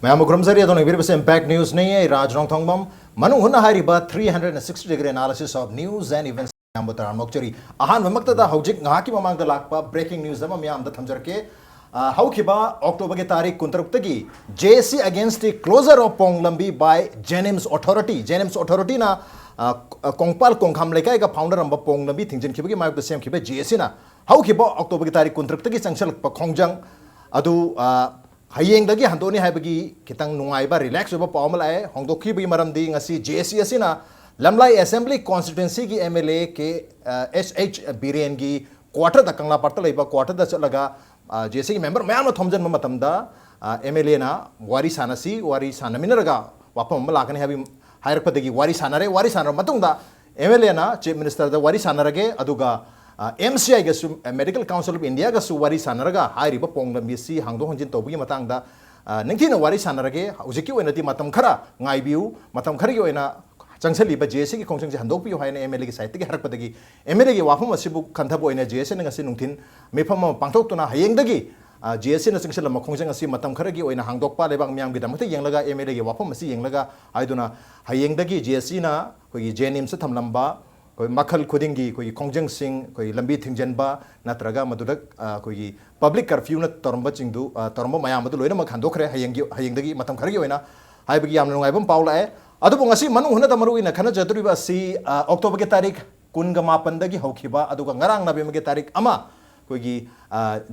मैं मुक्रमजरी अदों ने बिरबसे impact news नहीं है राज नोंगथोंगबम मनुंग हुन्ना हारिबा 360-degree analysis of news and events yam Batra मोक्चरी Ahaan ममक्तदा हौजिक ngahaki mamangda lakpa breaking news ama miyamda thamjarke haukiba October ke tarikh 23 JC against the closure of Ponglambi by Jenims authority na Kongpal Kongkham lekai ka founder amba Ponglambi thingjin khibagi mayuk the same khibe JC na haukiba October ke tarikh 23 sangsal pa khongjang adu hayeng dagi handoni haibagi kitang nungaiba relax oba pawmal ai hongdokhi bi maram di ngasi JC asina lamlai assembly constituency ki MLA ke SH Biren gi quarter da kangla parta leiba quarter da chalaga JC ki member mayam thomjan matamda MLA na wari sanaminaraga wapam malakani habi hairakpadagi wari sanar matungda MLA na chief minister da wari sanarage aduga MCI gasu Medical Council of India gasu wari sanaraga hairiba Ponglambi si hangdo honjin tobugi matangda ningthina wari sanarage hujiki oinati matam khara ngaibiu matam khari oina चंगसली जेसी की खोंग हंदोपी है MLA की site की हरपदगी MLA की वाफम असिबु खंथबो ओइना जेसी नंगसि नुंथिन मेफम पांथोक्तुना हयेंगदगी जेसी न चंगसल मखोंजंग असि मतम खरगी ओइना हांगदोकपा लेबांग मियाम की दमते यंगलगा MLA की वाफम असि यंगलगा आइदुना हयेंगदगी जेसी ना कोई जेनिम से थमलंबा कोई मखल खुदिंगी कोई खोंजंग सिंह कोई लंबी थिंजनबा नत्रगा मदुदक कोई पब्लिक कर्फ्यू न तरंबा चिंगदु तरंबा मयाम मदु लोइना मखंदोखरे हयेंगदगी मतम खरगी ओइना हाइबगी याम नुंगाइबम पाउलाए अदुबो ngasi manung huna da maruina khana jaduriba si October ke tarik 18 dagi haukiba aduga ngarang November ke tarik ama koigi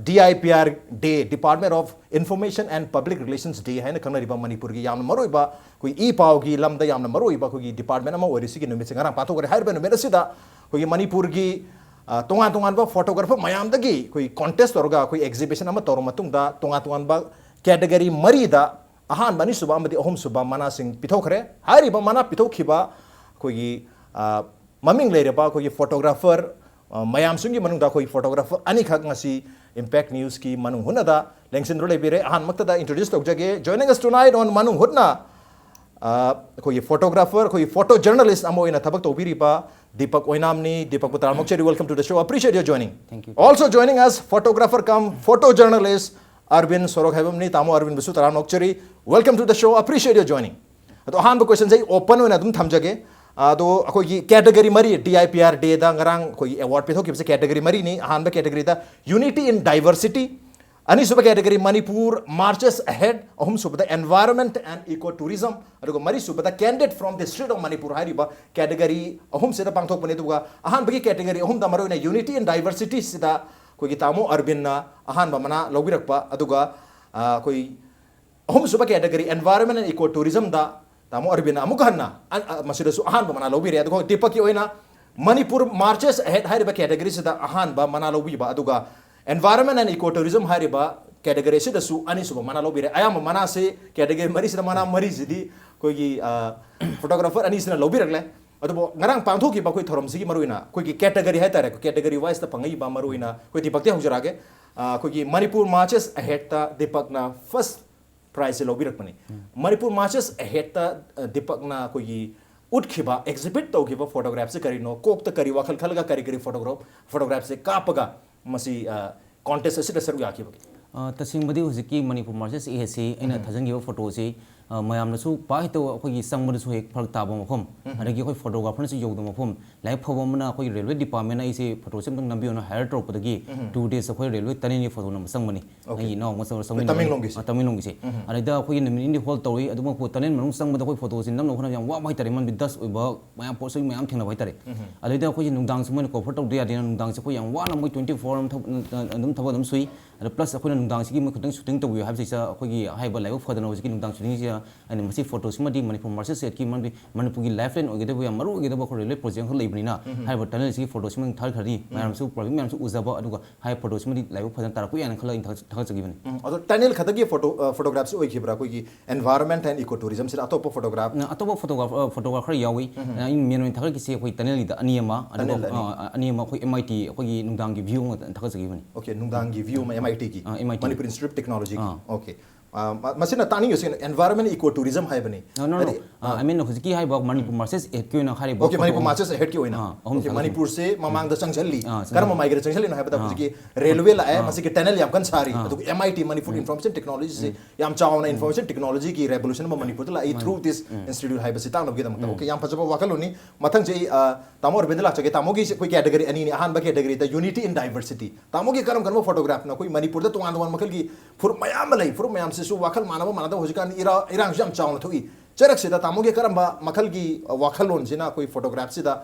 DIPR day Department of Information and Public Relations day haina khana riba Manipur gi yamna maruiba koi e pau gi lamda yamna maruiba koigi department ama orisi gi numit ngarang pato gore hairba numit sida koigi Manipur gi tongan ba photographer mayam dagi koi contest orga koi exhibition ama tor matung da tongan ba category mari da ahan bani suba amadi ahum suba mana sing pithokre hairiba mana pithokiba koigi maming leireba koigi photographer mayam sungi manungda koigi photographer ani khak ngasi impact news ki manung hunada lengsin ro lebire ahan makta da introduce tokjage joining us tonight on Manung Hutna koigi photographer koigi photo journalist amoina thabak tobiriba Deepak Oinam ni Deepak Putramokcheri, welcome to the show. Appreciate your joining. Thank you. Also joining us photographer cum photojournalist Arvind Sorokhaibam ni tamo Arvind bisu Putramokcheri, welcome to the show. Appreciate your joining. तो अहान बो question से open होना तुम थम जगे तो कोई category मरी DIPR डे दा ngरang कोई अवार्ड पे थो कि कैटेगरी मरी नहीं अहान बो कैटेगरी दा यूनिटी इन डाइवर्सिटी अनि सुबह कैटेगरी मणिपुर मार्चेस अहेड अहम सुबह एनवायरनमेंट एंड इको टूरिज्म अदुगो मरी सुबह candidate from the state of Manipur हारिबा कैटेगरी अहम से पांथोक पने दुगा अहान बगी कैटेगरी अहम दा मरोइना यूनिटी इन डाइवर्सिटी सिदा कोई तामो अरविंद ना अहान बमना लोबिरकपा अदुगा कोई अहम सुबह category environment and eco tourism दा तामो अरविंद अमुक हन्ना मसिदसु अहान बमना लोबिरे अदुगो दीपक की ओइना मणिपुर मार्चेस अहेड हारिबा कैटेगरी सिदा Ahaan Bamna लोबिबा अदुगा environment and ecotourism hariba category se dasu ani suba mana lobire ayam mana se category mari sida mana mari sidi koi gi photographer ani sina lobire le adu ngarang pangtho ki ba koi thorom sigi maruina koi gi category hai tare category wise ta pangai ba maruina koi dipakte hujrage koi gi Manipur marches ahead ta Deepak na first prize se lobire pani Manipur marches ahead ta Deepak na koi gi utkhiba exhibit tawkiba photograph se karino kok ta kari wakhal khalga kari photograph se kapaga Masih contest से sir याकी तसिंगबदी हुजिकी Manipur marches AC अना थजंगिबो photo से मयामनसु पाहितो अखोगी संगमनसु हेक फरक ताबो मफम अदगी अखोई फोटोग्राफरनसु यौदो मफम like फबमना अखोई railway department आइसे photo से नंबियोना हायर ट्रोपदगी 2 डेज अखोई रेलवे तनिनि फोटो नम संगमनी आई नो मसो संगमनी तमिंगलोंगी से अरेदा अखोई नमिनि होल तोई अदुम फो तनेन मनung संगमदा अखोई फोटो से नमनो खना याम वा भाई तारे मन बिदस ओइबा मयाम पोसोई मयाम थेंना भाई तारे अरेदा अखोई नुंगदांग सुमन को फोटो दिया देना नुंगदांग से अखोई याम वा नम 24 अदुम थबो अदुम सुई प्लस अखोई नुंगदांग से खतंग शूटिंग तबयो हाब से अखोई हाइबा लाइव फदन होजिकी नुंगदांग शूटिंग से अनि मसी फोटोस मदी मणिपुर मार्चेस सेट की मणिपुर की लाइफ लाइन ओगेदबो याम मरु ओगेदबो को रेलवे प्रोजेक्ट खो लेबनिना हाइबा टनल से फोटोस मन थार खरी मैम सु प्रॉब्लम मैम सु उजाबा अदुगा हाइ फोटोस मदी लाइव फदन तारकु यान खला इन थक जगिबनि अदो टनल खतगी फोटोग्राफ्स ओइखिब्रा कोई एनवायरनमेंट एंड इको टूरिज्म से अतोप फोटोग्राफर यावी इन मेन थक की से कोई टनल दा अनियमा अनियमा कोई MIT कोई नुंगदांग की व्यू थक जगिबनि ओके नुंगदांग की व्यू में MIT की मणिपुर इंस्टीट्यूट ऑफ टेक्नोलॉजी की okay masina tani yosin environment eco tourism hai bani no I mean hujiki hai bak Manipur marches ekyo na khari bak okay Manipur marches head ki oina okay Manipur se mamang da changjalli karam migrate changjalli no hai bata hujiki railway la hai masi ki tunnel yam kan sari adu MIT Manipur information technology se yam chawana information technology ki revolution ma Manipur la through this institute hai basi ta no gi da okay yam phajaba wakaloni mathang je tamo Arvind la chage tamo gi koi category ani ni ahan ba category da unity in diversity tamo gi karam photograph na koi Manipur da tuan tuan makal gi fur mayam lai fur mayam se su wakal manaba manada hojikan irang jam chauna thui charak se da tamo ge karamba makal gi wakalon sina koi photograph se da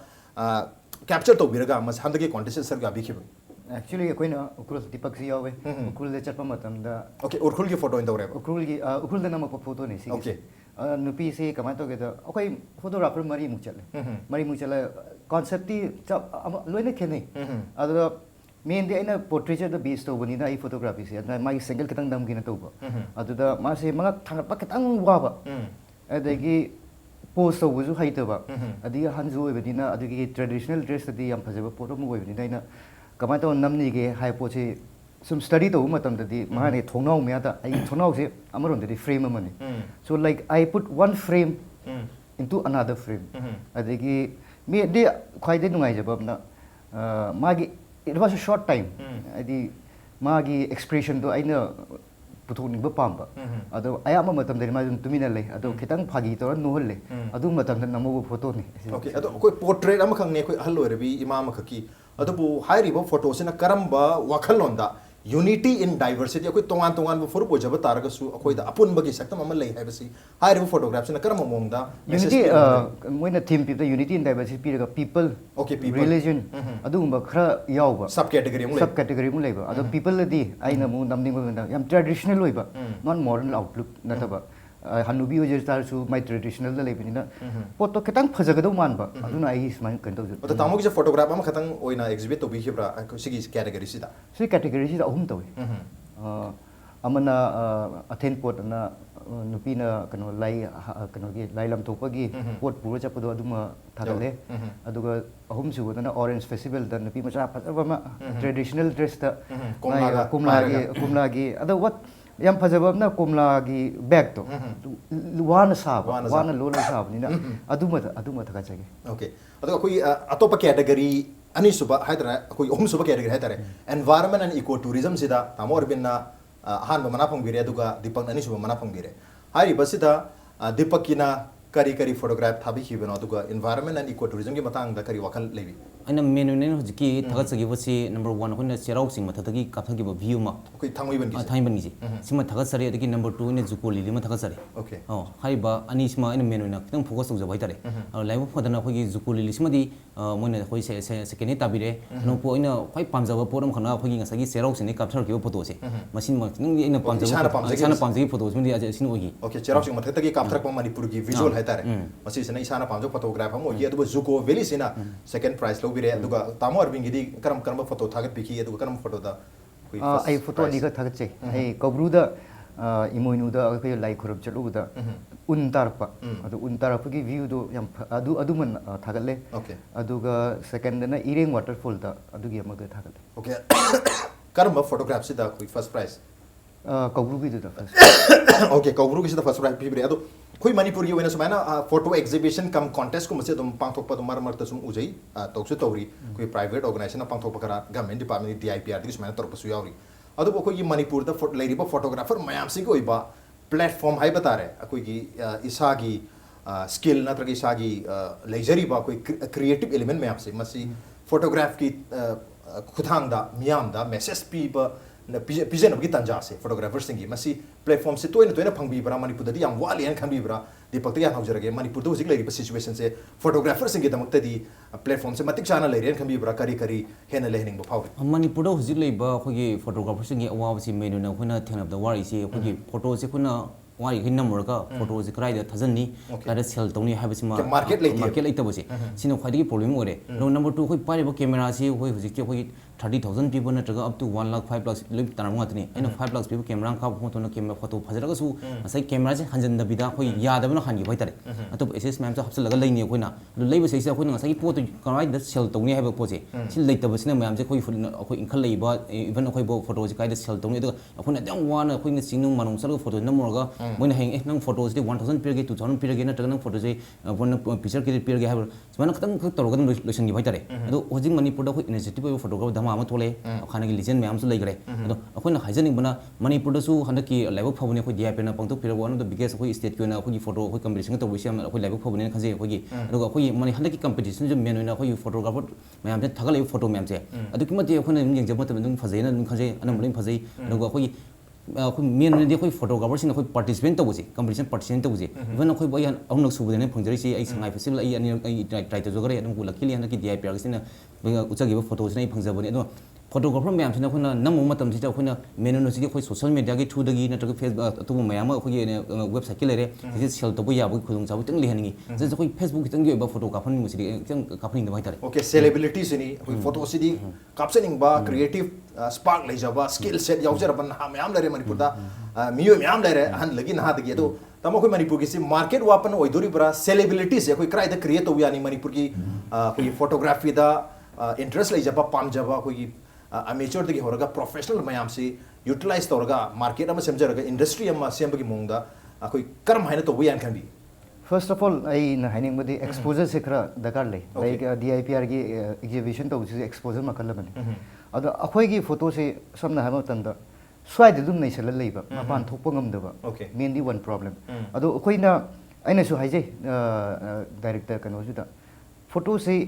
capture to biraga mas handagi contest sir ga bikhi actually koina ukrul Deepak si yawe ukrul le chatpa matam da okay urkhul gi photo in dawre ukrul da namak photo ne si okay nupi se kamai to ge da okay photographer mari mu chale concept ti loine khene adu main de aina portraiture da base to bani na I photography se adna mai single kitang dam gina to ba adu da ma se manga thang pa kitang wa ba adagi pose to buju hai to ba adi hanju we bani na adagi traditional dress di yam phajaba photo mu we bani na ina kamai to namni ge hai po che sum study to matam da di ma ne thongnau me da ai thongnau se amaron da frame amani so like I put one frame into another frame adagi me de khwai de nungai jaba na magi it was a short time adi magi expression to aina puthoni ba pamba ado ayama matam de ma tumina le ado khitang phagi to no le adu matam da namu photo ni okay ado koi portrait am khang ne koi hal loi rebi imam khaki ado bu hai ribo photo sina karamba wakhalon da unity in diversity koi tongan tongan bu fur bo jaba taraga su koi da apun bagi saktam am lai hai basi hai ribo photograph sina karamba mong da unity moina theme pi the unity in diversity pi ga people okay people religion adu ba khra yaw ba sub category mu leba ado people di aina mu namding ba yam traditional loi ba non modern outlook na ta ba hanubi ojer tar su my traditional da lebi na photo ketang phajaga do man ba adu na ai isman kan to but tamo gi photograph am khatang oina exhibit to bi khibra sigi category sida ahum to amana athen pot na nupi na kano lai kano gi lai lam thopa gi pot pura cha podo aduma thagale aduga ahum su na orange festival da nupi macha phajaba ma traditional dress da kumla gi adu what yam phajaba na kumla gi bag to wana lo sab ni na aduma thaga chage okay aduga koi atopa category ani suba haidra koi ahum suba category haidare environment and eco tourism sida tamo Arvind na han ba mana phongbire aduga Deepak ani suba mana phongbire hari basida Deepak kina kari photograph thabi khibeno aduga environment and eco tourism gi matang da kari wakal lebi aina menu ne hojiki thagat sagi basi number 1 khona cherau sing mathagi kapthagi ba view ma okay thangoi ban gi sima thagat sari adagi number 2 ne juko lili ma thagat sari okay hai ba ani sima aina menu na kitang focus tawja bai tare live phadana khoi gi juko lili sima di moina khoi se second tabire no po aina khoi pamjaba poram khana khoi gi ngasagi cherau sing ne kapthar ki photo se masin ma nang aina pamjaba photo simi di aja sin ogi okay cherau sing mathagi kapthar pa Manipur gi visual hai tare masi sina isana pamjo photograph am ogi adu juko veli sina second prize lo aduga tamo Arvind gi karam photo thagat piki aduga karam photo da koi ai photo di ga thagat che ai kobru da imoinu da koi lai khurab chalu da un tarpa adu gi view do yam adu man thagat le aduga second na ireng waterfall da adu gi amaga thagat okay karam photograph si da koi first prize kobru gi da first okay kobru gi da first prize pi adu koi Manipur gi wena sumaina photo exhibition kam contest ko mase dum pangthok pa dum mar ta sum ujai toksu tawri koi private organization na pangthok pa kara government department DIPR gi sumaina tor pa su yauri adu ko gi Manipur da lady ba photographer mayam sing koi ba platform hai bata re koi gi isa gi skill na tragi isa gi luxury ba koi creative element mayam se masi photograph ki khuthang da miyam da message pi ba na pizen of gitan jase photographers singi masi platform se toina phangbi bra Manipur da yam wali an khambi bra Deepak ta yan hawjarage Manipur do hojik legi situation se photographers singi damak ta di platform se matik chana lerian khambi bra kari hena lehening ba phaw Manipur do hojik lei ba khogi photographers singi awa si menu na khuna thenab da wari si khogi photo se khuna wari hin number ka photo se krai da thazan ni kada sell tawni habisima market lei ta bose sino khadi problem ore no number 2 khoi pare ba camera si khoi hojik khoi 30,000 people नत्रगा up to 1 lakh 5 lakh लिप तनाम ngатni aina 5 lakh people camera ka photo na camera photo phajara su asai camera se hanjan da bida khoi yadabna khan gi bai tare atop ss ma'am sa hapsal laga laini khoi na leiba sei sa khoi na sai photo kanai da sell tawni haiba pose sin leitaba sina ma'am se khoi khoi inkhal leiba even khoi bo photo se kai da sell tawni da khoi na dang wana khoi na singnu manung sal photo na morga moina heng nang photos de 1000 per ge 2000 per ge na taga nang photo se one picture ke per ge haiba mana khatang khak tawga dum lotion gi bai tare ado hojing manipur da khoi initiative photographer ama thole खाने लिजेन ma'am लेग्रे अखोना हाइजनिंग बना Manipur हंदकी live फबने अखोई DIP ना पंक्तो फिर one the biggest अखोई state की अखोई photo अखोई competition तौबसी अखोई लाइव फबने खजे अखोई अखोई मनि हंदकी कंपटीशन जो मेन होना अखोई फोटोग्राफर मैम से थगले फोटो मैम से अदुकी मते अखोना यंगजब मत दum फजेना दum खजे अनमलिन फजे अखोई अखोई मेन होना अखोई फोटोग्राफर सिन अखोई पार्टिसिपेट तौबसी कंपटीशन पार्टिसिपेट तौबसी इवन अखोई बय अउनक सुबदेने फंगजरिसी आई संगाई फेस्टिवल आई अनि ट्राई तो जोगरे अदुम लकीली हंदकी डीआईपी आगसिना उचगिबो फोटो सिना फंगजबने अदो फोटोग्राफर मैम से अखोना नमो मतम से अखोना मेन से अखोई सोशल मीडिया की थ्रू दगी नत्रग फेसबुक अतुब मैम अखोई वेबसाइट के लेरे से सेल तब याब खुदुंग चाबु तंग लेहनिंगी जे अखोई फेसबुक की तंग फोटो काफन मुसी तंग काफन दबाई तारे ओके सेलिब्रिटी सिनी अखोई फोटो सिदी कापसनिंग बा क्रिएटिव स्पार्क लेजबा स्किल सेट यावजरबन हा मैम लेरे मणिपुर दा मियो मैम लेरे हन लगी ना दगी तो तमो कोई मणिपुर की से मार्केट वापन ओइदोरी बरा सेलिब्रिटी से कोई क्राई द क्रिएट तो यानी मणिपुर की कोई फोटोग्राफी दा इंटरेस्ट लेजबा पाम जबा कोई अमेचर दगी होरगा प्रोफेशनल मैम से यूटिलाइज तौरगा मार्केट अमा सेमजरगा इंडस्ट्री अमा सेमबगी मोंगदा कोई कर्म हाइना तो यान खन बी फर्स्ट ऑफ ऑल आई न हाइनिंग बदी एक्सपोजर से खरा दरकार ले लाइक डीआईपीआर की एग्जीबिशन तो उसी एक्सपोजर मकल बने अदो अखोई की फोटो से समना हामो तंदा स्वाइद दुम नै सल लेबा मपान थोप ngam मेनली वन प्रॉब्लम अदो अखोइना आइना सु हाइजे डायरेक्टर कनो जुदा फोटो से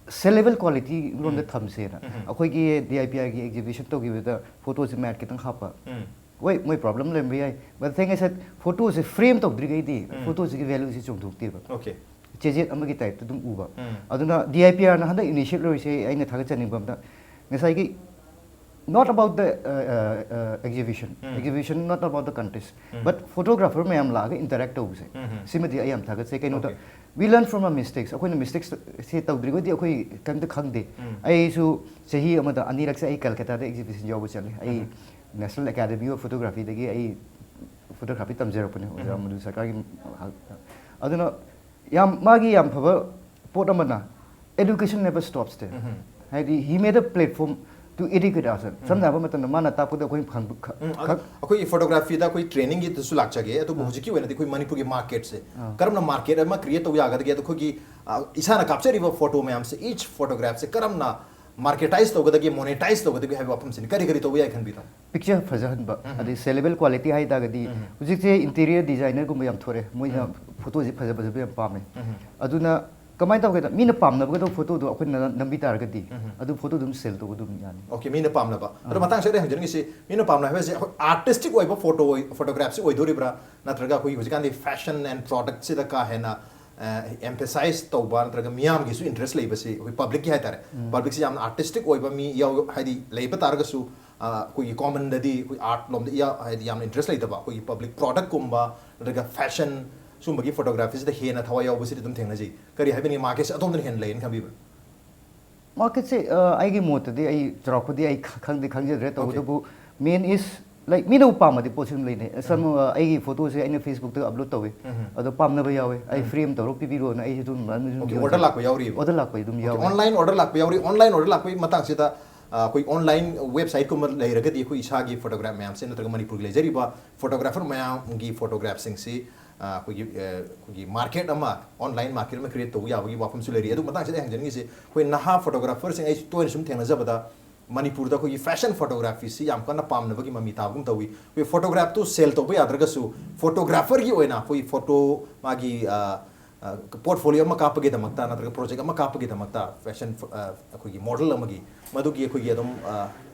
सेलेबल क्वालिटी रोम थमसे अखोई की डीआईपीआर की एग्जीबिशन तो की फोटो से मैट कितंग हापा वही मोई प्रॉब्लम ले भी but thing is that photo से फ्रेम तो द्री गई फोटो से की वैल्यू से चोंथोक्ते ओके चेजेट अमगी टाइप तुम उबा अदुना डीआईपीआर ना हंदा इनिशिएट लोइसे आइना थागा चनिबम दा ngasai gi not about the exhibition not about the contest but photographer mayam laga interact tawse simadi ayam thaga se kaino ta we learn from our mistakes akoi mistakes se tawdri go di akoi kan ta khangde ai su sahi amada anirak se ai Calcutta da exhibition job chale ai National Academy of Photography dagi ai photography tamjera pune amadu sarkar gi aduna yam magi yam phaba pot amana education never stops there he made a platform to educate us samna ba matan mana ta pu da koi phang akoi photography da koi training gi su lak chage to buji ki wena koi manipur gi market se karamna market ma create to ya ga ge to koi isana capture river photo me am se each photograph se karamna marketize to ga ge monetize to ga have apam sin kari kari to ya khan bi ta picture fajahan ba adi sellable quality hai da ga di hujik se interior designer gum yam thore moi photo ji faja faja yam pame aduna कमाई तब कहता mean पामनब गदो photo दो अखोन नंबी तारगदी अदु photo दुम cell तो दुम यानी okay mean पामनब अदो मतंग से हजन गिसे मीन पामना है आर्टिस्टिक ओइबो फोटोग्राफ से ओइदोरिब्रा नत्रगा कोई हजकान दि फैशन एंड प्रोडक्ट से द का है ना एम्फसाइज तौबा नत्रगा मियाम गिसु इंटरेस्ट लेबसे कोई पब्लिक की है तारे पब्लिक से याम आर्टिस्टिक ओइबा मी या हाइदि लेब तारगसु कोई कॉमन ददी कोई आर्ट लोम या हाइदि याम इंटरेस्ट लेदबा कोई पब्लिक प्रोडक्ट कुंबा नत्रगा फैशन सुमबगी फोटोग्राफी से हेना थवा यावबसे तुम थेंगनाजी करी हाइबनि मार्केट से अतोम हेन लेन खबिबा मार्केट से आइगी मोत दे आई जराखोदी आई खंगदे खंगजे तो तो मेन इज लाइक मीनो पामदि पोसिम लेने सम आइगी फोटो से आइने फेसबुक ते अपलोड तवे अदो पामनबा यावे आई फ्रेम तरो पिबिरो ना आई दुम ऑर्डर लाको यावरी ऑर्डर लाको दुम यावे ऑनलाइन ऑर्डर लाको यावरी ऑनलाइन ऑर्डर लाको मतंग से दा कोई ऑनलाइन वेबसाइट को लेरगदी कोई इसागी फोटोग्राफ मैम से नत्रग मणिपुर लेजरीबा फोटोग्राफर मैम की फोटोग्राफ सिंग से कोई मार्केट अमा ऑनलाइन मार्केट में क्रिएट तो याबगी वाफम सुलेरी अदु मतंग से हंजनगी से कोई नहा फोटोग्राफर से तो सुम थेंगनजबदा मणिपुर दा कोई फैशन फोटोग्राफी से याम कना पामनबगी ममी ताबुम तवी कोई फोटोग्राफ तो सेल तो याद्रगसु फोटोग्राफर की ओइना कोई फोटो मागी पोर्टफोलियो में कापगे दमकता नत्रग प्रोजेक्ट में कापगे दमकता फैशन कोई मॉडल अमगी मधुकी कोई एकदम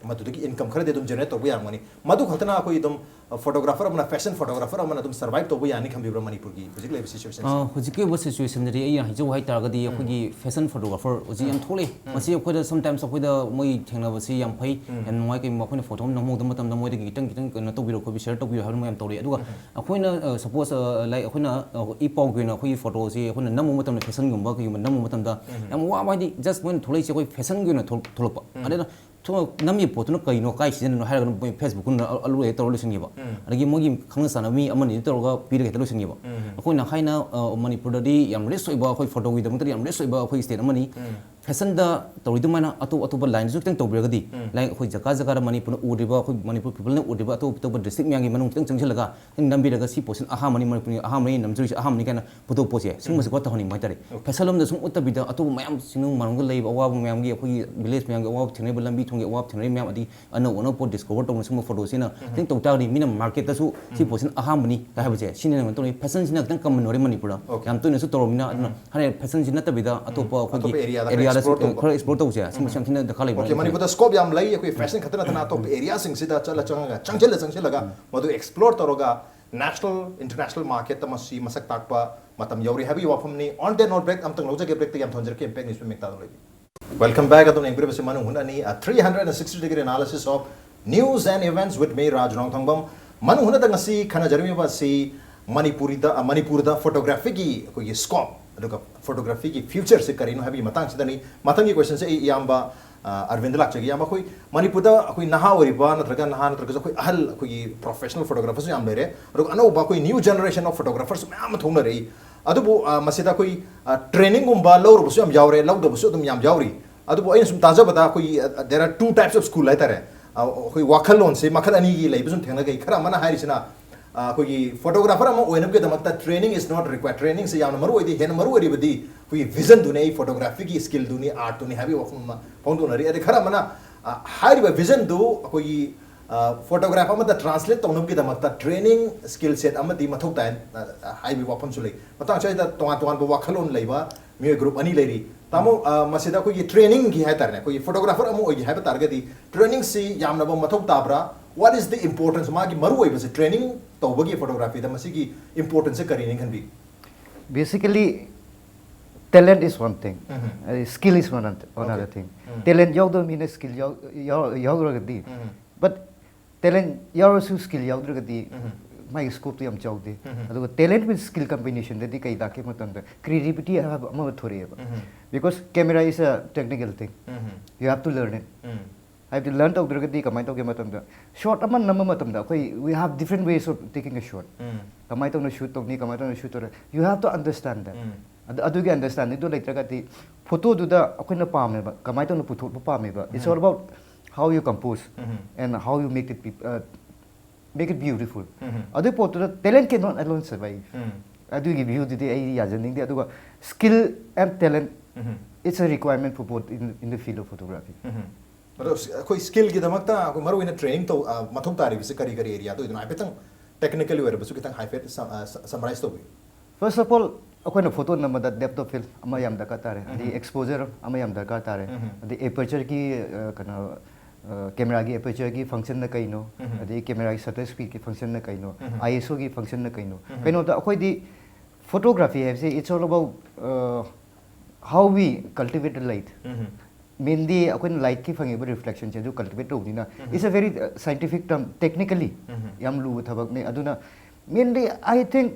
मधुकी इनकम खरदे तुम जनरेट तो यामनी मधु खतना कोई एकदम फोटोग्राफर अपना फैशन फोटोग्राफर अपना तुम सर्वाइव तो यानी खंबीब्रा मणिपुर की हुजिक लेब सिचुएशन हुजिक के सिचुएशन रे आई हाइजो हाइ तारगदी अखोगी फैशन फोटोग्राफर हुजि याम थोले मसी अखोदा समटाइम्स अखोदा मोइ थेंगनाबसी याम फै याम नुवाइ के मखोना फोटो नमो दम मतम मोइ दगी किटंग किटंग न तोबिरो खोबि शेयर तोबिरो हाबन मयम तोरे अदुगा अखोइना सपोज लाइक अखोइना इ पाउ गइना अखोइ फोटो से अखोइना नमो मतम फैशन गुम्बा कि नमो मतम दा याम वा बाइदि जस्ट मोइ थोले से अखोइ फैशन गइना थोलप अदेना नमी पोतुन कइनो काई सिजन नो हारगन फेसबुक न अलु हे तोर लुसिंगिबो अदगी मोगी खंग सानमी अमनि तोरगा पीर हे लुसिंगिबो अखोइ ना खाइना मणिपुर दि याम रेस सोइबा अखोइ फोटो wi दमत याम रेस सोइबा अखोइ स्टेट अमनि फैशन दा तोरिदु माना अतो अतो लाइन जु तंग तोब्रगदी लाइन अखोइ जका जका मणिपुर उरिबा अखोइ मणिपुर पीपल न उरिबा अतो अतो डिस्ट्रिक्ट म्यांगी मनung तंग चंगलगा नंबिरगा सी पोसन आहा मणि मणिपुर आहा मणि नमजुरि आहा मणि काना फोटो पोसे सिंगमस को तहनि माइतारे फैशन लम द सुम उत्तबिदा अतो मयाम सिनु मनung लेब अवाब म्यांगी अखोइ विलेज म्यांगी अवाब थेनेब लंबी थोंगे अवाब थेने म्याम अदि अनो अनो पोट डिस्कवर तोंग सुम फोटो सिना थिंग तोतागदि मिना मार्केट तसु सी पोसन आहा मणि का हाबजे सिने न तोनि फैशन सिना तंग कमन नोरे मणिपुर याम तोइनो सु तोरोमिना हाने फैशन सिना तबिदा अतो प अखोइ एरिया दा explore to ja sim sim thina da khalai okay mani buta scope yam lai koi fashion khatna thana top area sing sida chala changchel laga madu explore toroga national international market tamasi masak takpa matam yauri habi wafam ni on the note break am tang loja ke break yam thonjer ke impact nisme mekta dole welcome back atun ek breve se Manung Hutna ni a 360 degree analysis of news and events with me Nongthombam Manung Hutna da ngasi khana jarmi ba si manipur da photography ki koi scope aduga photography ki future se karino habi matang sidani matang ki question se yamba Arvind lakchagi yamba koi manipur da koi naha oriba natraga koi ahal koi professional photographers yam lere aduga ano ba koi new generation of photographers ma'am thongna rei adubu masida koi training gumba lawr busu yam jawre lawda busu dum yam jawri adubu ayin sum taja bata koi there are two types of school laitare koi wakhalon se makhal ani gi lai busum thengna gai khara mana harisina कोई photographer अमा ओइनम के दमकता training is not required training से याम मरु ओइदि हेन मरु ओरिबदि कोई vision दुने फोटोग्राफी की स्किल दुने आर्ट दुने हैवी वफम फाउंड नरी अदि खरा मना हाइब विजन दु कोई फोटोग्राफर मत ट्रांसलेट तौनम के दमकता ट्रेनिंग स्किल सेट अमदि मथौ ताइन हाइब वफम सुलै मतang chai da toan bo wakhalon leiba mi group ani leiri tamo masida कोई ट्रेनिंग की है तरने कोई फोटोग्राफर अमु ओइ है तारगदि ट्रेनिंग से यामना बो मथौ ताब्रा what is the importance magi maru oi base training tawbagi photography da masigi importance se kari kan bi basically talent is one thing skill is another thing talent yaw do mean skill yaw ragadi but talent yaw su skill yaw ragadi my scope to yam chawde adu talent with skill combination da di kai da ke matam da creativity have am thori because camera is a technical thing you have to learn it I have to learn to do kamai to ke matam da shot aman nam matam da koi we have different ways of taking a shot kamai to na shoot to ni kamai to na shoot you have to understand that adu ge understand do like tragati photo du da akoi na pam ba kamai to na photo pam ba it's all about how you compose and how you make it beautiful adu photo da talent cannot alone survive adu ge view di ai ya janing di adu skill and talent it's a requirement for both in the field of photography कोई skill की दमकता कोई मरु in training तो मथुम तारी बिसे करी area तो इतना आपेतंग टेक्निकली वेर बसु कितंग हाइफेट समराइज तो फर्स्ट ऑफ ऑल अखोना photo number the depth of field अमा याम दरकार तारे दी एक्सपोजर अमा याम दरकार तारे दी एपर्चर की कना कैमरा की एपर्चर की फंक्शन न कइनो दी कैमरा की शटर स्पीड की फंक्शन न कइनो आईएसओ की फंक्शन न कइनो कइनो द अखोई दी फोटोग्राफी है से it's all about how we cultivate the light mainly अखोन लाइट की फंगे रिफ्लेक्शन से जो कल्टिवेट होनीना it's a very scientific term technically याम लु थबक ने अदुना mainly I think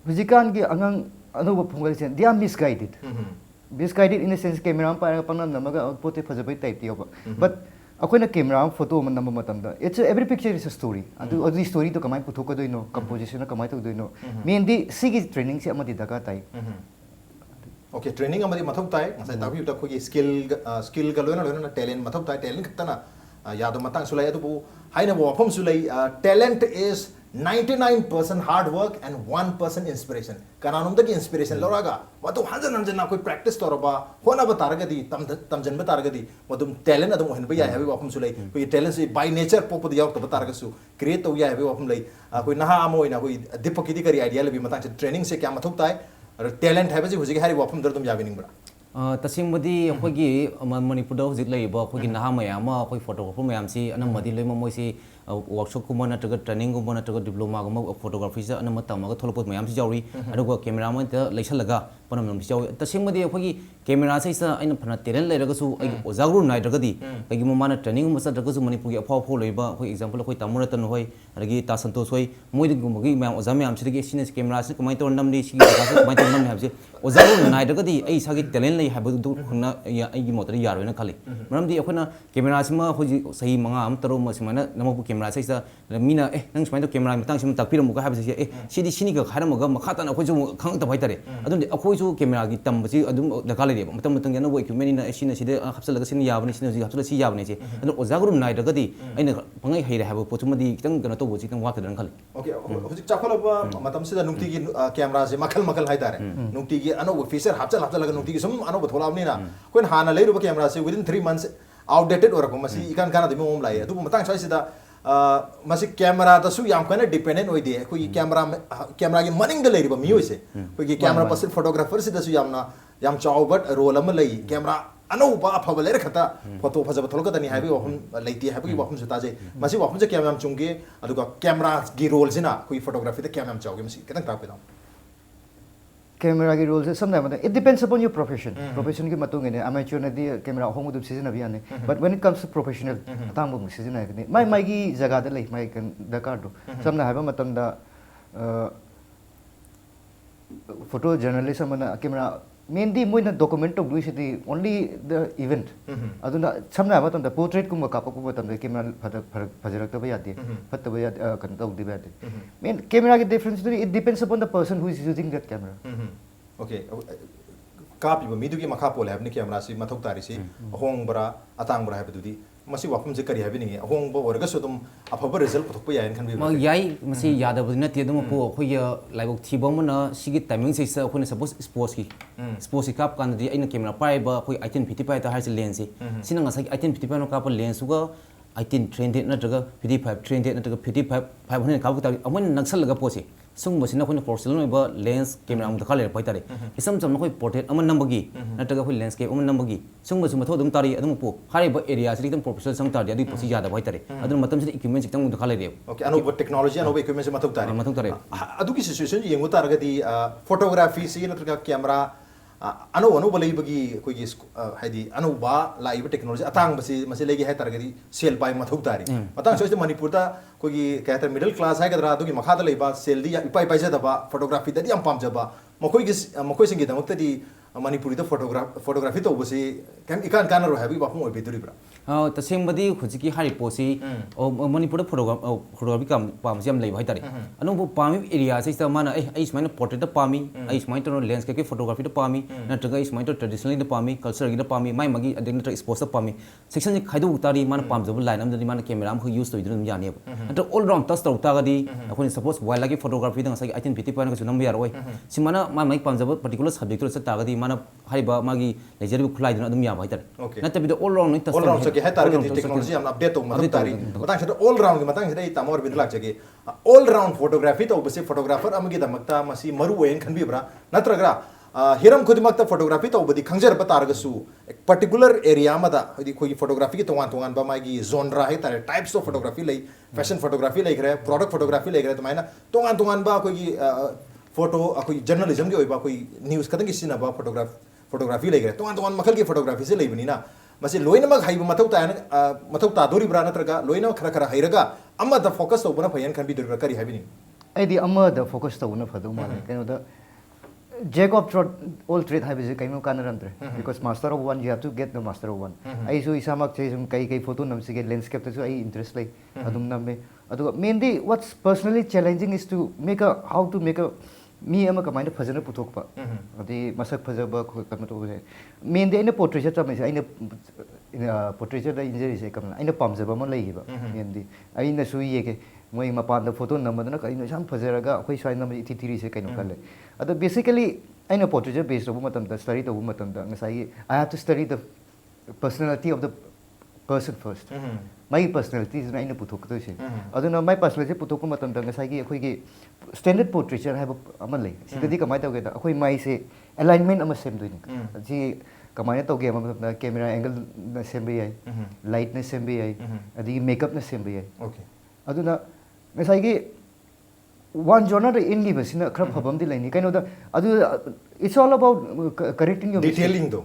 hujikan की अंगंग अनुभव फंगल से they are misguided in the sense camera pa pang namaga pote phajabay type tiyo but अखोन कैमरा फोटो मन नंबर मतम दा it's every picture is a story अदु स्टोरी तो कमाई पुथोक दोइनो कंपोजिशन कमाई तो दोइनो मेनली सिगी ट्रेनिंग से अमदि दका ताई ओके ट्रेनिंग अमदि मथौ ताई मसाई ताबि त खोगी स्किल ग लोना टैलेंट मथौ ताई टैलेंट खतना यादो मतंग सुलाई अदु हाइना वफम सुलाई talent is 99% hard work and 1% inspiration kananum da inspiration loraga watu hanjan na koi practice toraba hona ba taragadi tamjan ba taragadi wadum talent adum hen ba ya habi wapum sulai koi talent se by nature pop da yaw ta targa su create to ya habi wapum lai koi naha amoina koi Deepak ki kari idea labi matang training se kya mathuk tai talent hai ba ji huji hari wapum dardum yabining bra तसिंबदी अखोगी मणिपुर हजिक लेब अखोगी नहा मयाम अखोई photographer मयाम सी अनमदी लेम मोइसी workshop kuma natraga training kuma natraga diploma kuma photography sa anama tamaga tholok mayam si jauri aduga camera man ta leisalaga panam nam si jawi tasingmadi akhoi camera sai sa aina phana talent leiraga su ai ozagru nai dragadi kai mana training ma sa dragasu manipur gi aphaw aphaw leiba akhoi example akhoi tamura tan hoi adagi ta santosh hoi moi gumagi mayam oza mayam sidagi sine camera se kamai tor namdi si kamai tor nam habse ozagru nai dragadi ai sagi talent lei habu du khna ai gi motor yaro na khali maramdi akhona camera sima hoji sahi manga am taro ma simana namapu camera sai sa mina nang simai to camera matang sim takpira mu ga habse sidi sini ga khara ma ga makhata na akhoi ju khang ta bai tare adun akhoi ju camera gi tambasi adum dakale de matam matang yana wo equipment ina sina side hapsalaga sina yabani sina ji hapsala si yabani je adun ozagru nai dragadi aina pangai heire habu pochumadi kitang kana to bo kitang wa ta dan khali okay hoji chakholaba matam sida nungti gi camera se makal makal hai tare nungti gi ano feature hapsal laga nungti gi sum ano tholabni na koin hana leiru camera se within 3 months outdated or ko masi ikan kana de mom lai adu matang sai sida masi camera ta su yam kana dependent oi de ko camera gi maning de leiri ba mi hoise ko gi camera person photographer sida su yam chawbat role am lai camera ano ba apha leir khata photo phajaba tholka tani haibi wahum leiti haibi wahum jeta je masi wahum je camera am chungge adu ka camera gi role sina ko photography de camera am chawge masi ketang ta pe camera ki rules sometimes it depends upon your profession profession ki matung ne amateur na di camera hong du season abi ane but when it comes to professional tam bu season na ne mai gi jaga da lai mai kan dakar do samna haba matam da photo journalism na camera mainly moina document to do the only the event aduna samna haba tam da portrait kum ka pa tam da camera phajarak ta ba yati phatta ba yati kan ta udi ba yati main camera ki difference it depends upon the person who is using that camera okay kapi ba midu gi makha pole habni camera si mathok tari si hong bara atang bara habi dudi masi wapum je kari habi ni hong ba orga so dum afaba result pathok pa yain khan bi ma yai masi yada bu na te dum po khoi laibok thibom na sigi timing se sa khoi suppose sports ki kap kan di aina camera pai ba khoi 1855 ta har se lens sina nga sa 1855 no kap lens ga 18 300 na daga 55 300 na daga 55 500 kap ta amon naksal laga po se sung masina khoi porcelain ba lens camera mu khale pai tare isam cham khoi portrait amon nambagi na daga khoi landscape amon nambagi sung masu matho dum tari adum po khare ba area sri dum professional sang tari adu posi jada bai tare adum matam sri equipment chitang mu khale re okay ano technology ano equipment se mathok tare adu ki situation yengu tar ga di photography si na daga camera ano balai bagi koi gi haidi ano ba lai ba technology atang basi masi legi hai tar ga di sel pai mathok tari matang so manipur da koi gi kahta middle class hai ga dra adu gi makha da lei ba sel di ipai pai ja da ba photography da di am pam ja ba makoi sing gi da makta di manipuri da photography to basi kan ikan kan ro habi ba phung oi beduri bra taseng badi khujiki hari posi manipur photography kam pam jam lei bhai tare anu bu pami area sai sa mana ai ismaina portrait da pami ai ismaina to landscape photography da pami na taga ismaina to traditional da pami culture gi da pami mai magi adeng na expose da pami section ni khaidu tari mana pam jab line am da mana camera am khu use to idun ya ne ba all round touch to ta ga di akhoni suppose wildlife photography da sai 1855 na ga sunam ya roi simana mai pam jab particular subject to ta ga di mana hariba magi leisure khulai dun adum ya bhai tare na tabi all round ni touch hai target technology am update to matang tari matang sida all round matang sida tamor bidla jage all round photography to base photographer amagi damakta masi maru wen khan bi bra natragra hiram khudimakta photography to badi khangjar ba targa su particular area ma da hodi khoi photography ki tongan ba magi genre hai tare types of photography lai fashion photography lai gre product photography lai gre to maina tongan ba khoi photo akoi journalism ki oi ba khoi news kadang ki sina ba photography lai gre tongan makal ki photography se lai bani na masi loina mag haiba mathau ta dori bra natraga loina khara hairaga amma da focus to bana phayan kan bi dori kari habini ai di amma da focus to na phadu ma keno da jack of all trade haiba je kaimo kanarantre because master of one you have to get the master of one ai so isamak che sum kai photo nam sige landscape to ai interest lai adum nam me adu mainly what's personally challenging is to make a how to make a mi ama kamaina phajana puthok pa adi masak phajaba kam to je main de ina portrait cha mai aina portrait da injury se kam aina pamjaba ma lai ba main di aina su ye ke moi mapan da photo namadana kaina sam phajaraga khoi sai nam ti tiri se kaino kale ado basically aina portrait based obu matam da study to obu matam da ngasai I have to study the personality of the person first my personality is aina puthok to se aduna my personality puthok matam da ngasai gi khoi gi standard portraiture have ama lai sidadi kamai tawge da khoi mai se alignment ama sem doini ji kamai tawge ama camera angle na sem bi ai light na sem bi ai adi makeup na sem bi ai okay aduna ngasai one genre in gi basina khrap habam di laini kaino da adu it's all about correcting your detailing do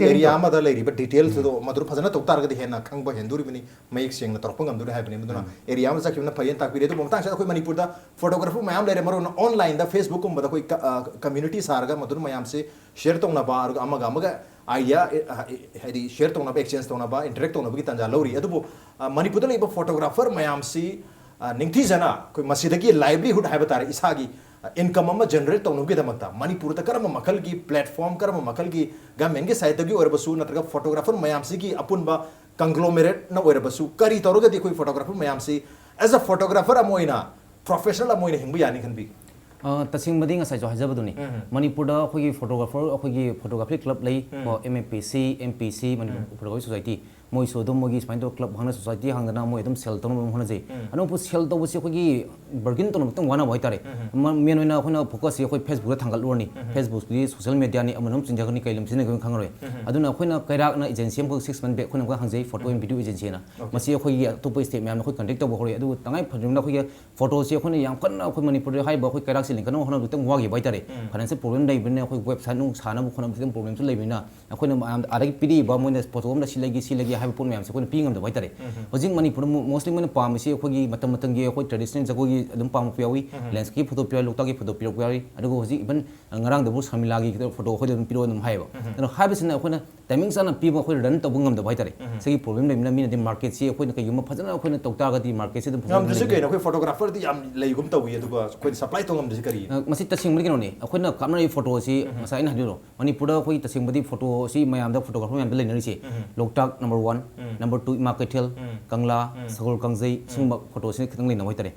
area ma da lady but details do madur phajana tok tar ga di hena khang ba henduri bini mayik seng na torpang am du ha bini maduna area ma sakhi na phayen tak pire do bomtang sa koi manipur da photographer mayam lere maro online da facebook kum ba da koi community sar ga madur mayam se share tong na ba ar amaga idea hedi share tong na ba exchange tong na ba interact tong na ba ki tanja lori adu manipur da leba photographer mayam si ningthi jana koi masidagi livelihood ha batare isagi income ama generate tong nugi damata manipur ta karama makal gi platform karama makal gi government gi side gi orbasu natraga photographer mayam si gi apun ba conglomerate na orbasu kari toroga di koi photographer mayam si as a photographer amoina professional amoina hingbu yani kan bi tasing mading asai jo hajabaduni manipur da khoi photographer khoi photography club lei MMPC MPC manipur photography society moi so dum mogi spine club hangna society hangna moi dum sel tong hona je anu pu sel to busi khoi bargain to tong wana bhai tare men oina khona focus ye khoi facebook da thangal lorni facebook di social media ni amanum chinjagani kailam sine khoi khangroi aduna khoina kairak na agency am 6 month back khona ko hangjai photo and video agency na masi khoi to pu step myam khoi contact to khoi adu tangai phajum na khoi photo se khona yam kan khoi manipur hai ba khoi kairak siling kan hona tong wagi bhai tare financial problem dai bin khoi website nu sana bu khona problem su leibina khoi na adagi pidi ba moi photo am da silagi hai pun myam se khoi pingam da bhai tare hojing manipur mostly मन palm से अखोगी मतम मतंगी अखोई traditional जगोगी अदम palm पियावी landscape photo पिया लोकता की photo पियावी अदगो होजी even ngarang दबु समिलागी photo अखोई दम पिरो दम हाइबो तनो हाइबसिना अखोना टाइमिंग सान पिबो अखोई रन तबु ngam द भाइतारे सेगी प्रॉब्लम लेमिना मीना दि मार्केट से अखोई कयुम फजना अखोई तौता गति मार्केट से दम हम जसे के अखोई फोटोग्राफर दि याम लेगुम तवी अदुगा अखोई सप्लाई तोंगम दि करी मसी तसिंग मनि केनोने अखोइना कामनाई फोटो से मसाइन हदिरो मणिपुर अखोई तसिंग बदि फोटो से मयाम द फोटोग्राफर मयाम लेनरि से लोकटाक नंबर 1 नंबर 2 मार्केटल कंगला सगोल कंजई सुम फोटो से खतंग लेना होइतरे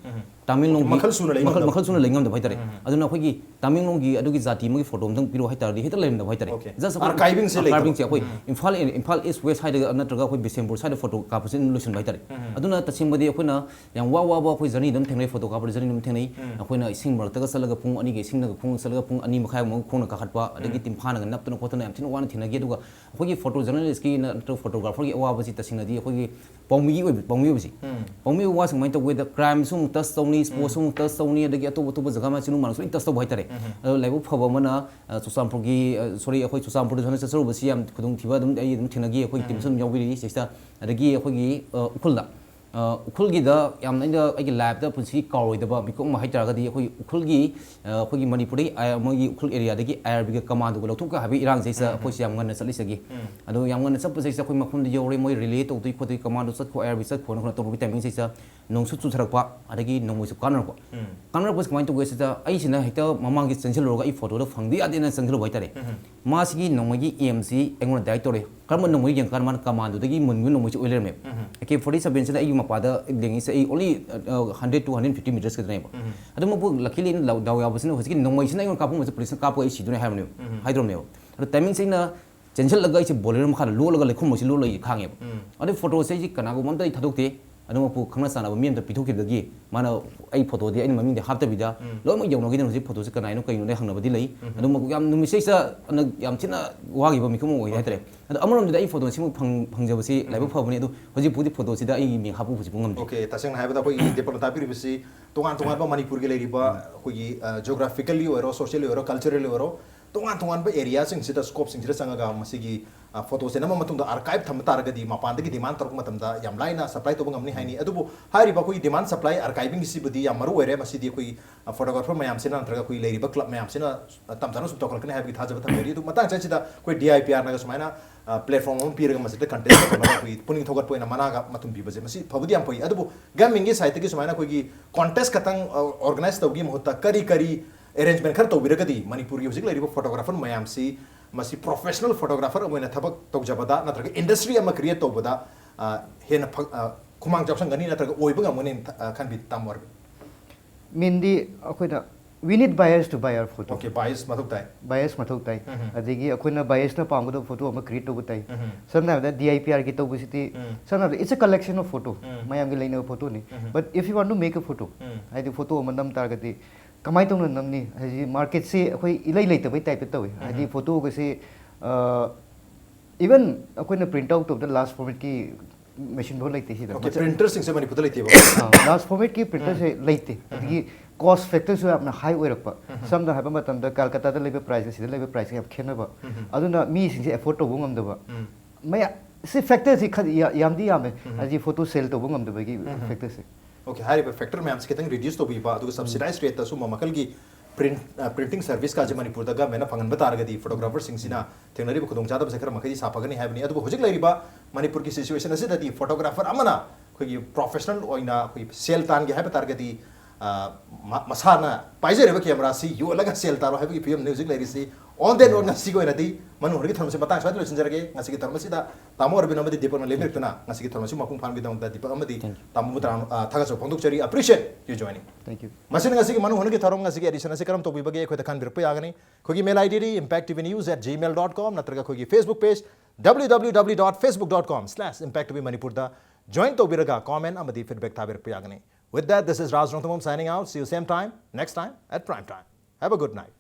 तामिलनाडु मखल सुना लेंगम द होइतरे अदुना अखोगी तामिलनाडु अदुगी जाति मगी फोटो मथंग पिरो हाइतारदि हेता लेन द होइतरे जस्ट आर्काइविंग से अखोई इम्फाल ईस्ट वेस्ट साइड नत्रगा अखोई बिसेमपुर साइड फोटो कापसिन लुसन होइतरे अदुना तसिंग बदि अखोइना याम वा अखोई जर्नी दम थेंगनै फोटो कापर जर्नी दम थेंगनै अखोइना इसिंग मरतगा सलगा पुंग अनि गे इसिंग पुंग सलगा पुंग अनि मखाय मग खोना काखटपा अदगी तिमफाना नपतना खोतना याम थिन वाना थिनगे दुगा अखोगी फोटो जर्नलिस्ट की नत्र फोटोग्राफर की अवाबसि तसिंगदि अखोगी पौमी वा संग माइतो वेद क्राइम सुम टच तौनी स्पोर्ट्स सुम टच तौनी अदगी अतोब जगह मा चिनु मानसु टच तौ हाइतरे लाइबो फबो मना सुसामपुरगी सॉरी अखोई सुसामपुर जन ससरुबसि याम खुदुंग थिबा दम आई दम थिनगी अखोई टिमसुम यावबिरि सेस्ता अदगी अखोगी उखुलदा उखुलगीदा याम नैदा आइगे लैब दा पुंसी कारोइदबा बिकोम मा हाइतरागदी अखोई उखुलगी अखोई मणिपुरी मोगी उखुल एरिया दगी आईआरबी का कमांड को लौथुका हाबी इरांग जैसा अखोई याम गन चलिसगी अदो याम गन सब जैसा अखोई मखुम योरे मोय रिले तौतुई खोतुई कमांड सत खो आईआरबी सत खोन खोन तौबी टाइमिंग जैसा नोंसु चुथरकपा अदगी नोंमोसु कानरको कमाइन तौगे सिदा आई सिना हेता ममांगी चंचल रोगा ई फोटो दा फंगदी आदेना चंचल बाइतारे मासिगी नोंमगी एमसी एंगोन दाइ तोरे कर्म नोंमगी यंकार मान कमांड दगी मुनगु नोंमोसु ओइलरमे के 47 सिदा आई pada dengi se only 100 to 150 meters kadane ba adu mo luckily in daw ya basina hosiki nongmai sina ngon kapu mo police kapu ai sidune ha mne haidrom ne adu timing sina chenchal laga ai boler ma kha lo laga lekhum mo si lo loi khange adu photo se ji kana go mom dai thadok te adu mo pu khangna sana ba miem da pithok ki dagi mana ai photo di ai maming de hap ta bida lo mo yong no gi no si photo se kana ino kai no ne hangna ba di lei adu mo yam nu mi se sa yam china wa gi ba mi ko mo oi haitre adu amarom da ai photo si mo phangja ba si laiba phawni adu hoji pudi photo si da ai mi hapu phuji pungam okay taseng hai ba da koi Deepak ta piri bisi tongan ba manipur ge lei ba koi geographically oro socially oro culturally oro tongan ba area sing sida scope sing sida sanga ga masigi photo se nama matung da archive tham taragadi mapan dagi demand taruk matam da yam laina supply to bangam ni haini adubu hari ba koi demand supply archiving si budi yam maru ere masidi koi photographer mayam sina antraga koi leri ba club mayam sina tam tanu sub tokal kane ha bi thaja ba tham eri du matang cha sida koi DIPR na ga sumaina platform on piraga masida content ko na koi puning thogat poina mana ga matum bi baje masi phobudi yam poi adubu gaming ge site gi sumaina koi gi contest katang organize tawgi mohta kari arrangement khar tawbiragadi manipur gi hojik leri photographer mayam si masi professional photographer amoina thabak tawjabada natraga industry ama create tawbada hena khumang jobsang gani natraga oiba ngamone khan bi tamwar mindi akoina we need buyers to buy our photo okay bias mathuk tai adigi akoina bias na pamgo photo ama create to tai sometimes the DIPR ki to busiti sometimes it's a collection of photo mayam gi laina photo ni but if you want to make a photo I the photo mandam targati kamai tong namni haji market se akoi ilai lai tabai type tawi haji photo ko se even akoina print out of the last format ki machine बहुत लेते ही okay printer Singh से मणिपुर लेती है large format की printer से लेते अदगी cost factor से अपना हाई ओइरप समना हाइबा मतम द कलकत्ता द लेबे प्राइस से लेबे प्राइस अब खेनबा अदुना मी सिंह से एफोर्ड तो ngam मैं से फैक्टर से यामदी यामे अजी फोटो सेल तो ngam फैक्टर से ओके हाई फैक्टर में हमसे कितने रिड्यूस तो भी बा तो सब्सिडाइज रेट तसु ममकल की प्रिंटिंग सर्विस का जे मणिपुर दगा मेना फंगन बतारगदी फोटोग्राफर सिंह थेंगनरी खुदोंग चादब से खर मखदी साफगनी हैबनी अदु हुजिक लैरिबा मणिपुर की सिचुएशन असिददी फोटोग्राफर अमना खोगी प्रोफेशनल ओइना खोई सेल तान गे हैब तारगदी मसाना पाइजरेबा कैमरा सी यो अलग सेल तारो हैबगी फिल्म म्यूजिक लैरि सी ऑन देन और ngasi को नदी मनु हरगी थरम से बतांग स्वाद लोचिनजरगे ngasi की थरम सिदा तामो अरबिन अमदी दीपक न लेमिरतना ngasi की थरम से मपुंग फान बिदोंग दा दीपक अमदी तामो मुतराम थागसो फोंदुक चरी appreciate you joining thank you मसिन ngasi की मनु हरगी थरम ngasi की एडिशन से करम तो बिबगे खोय तखान बिरप यागनी खोगी मेल आईडी impacttvnews@gmail.com नत्रगा खोगी फेसबुक पेज www.facebook.com/impacttvmanipur दा जॉइन तो बिरगा कमेंट अमदी फीडबैक था बिरप यागनी with that this is Raj Nongthombam signing out see you same time next time at prime time have a good night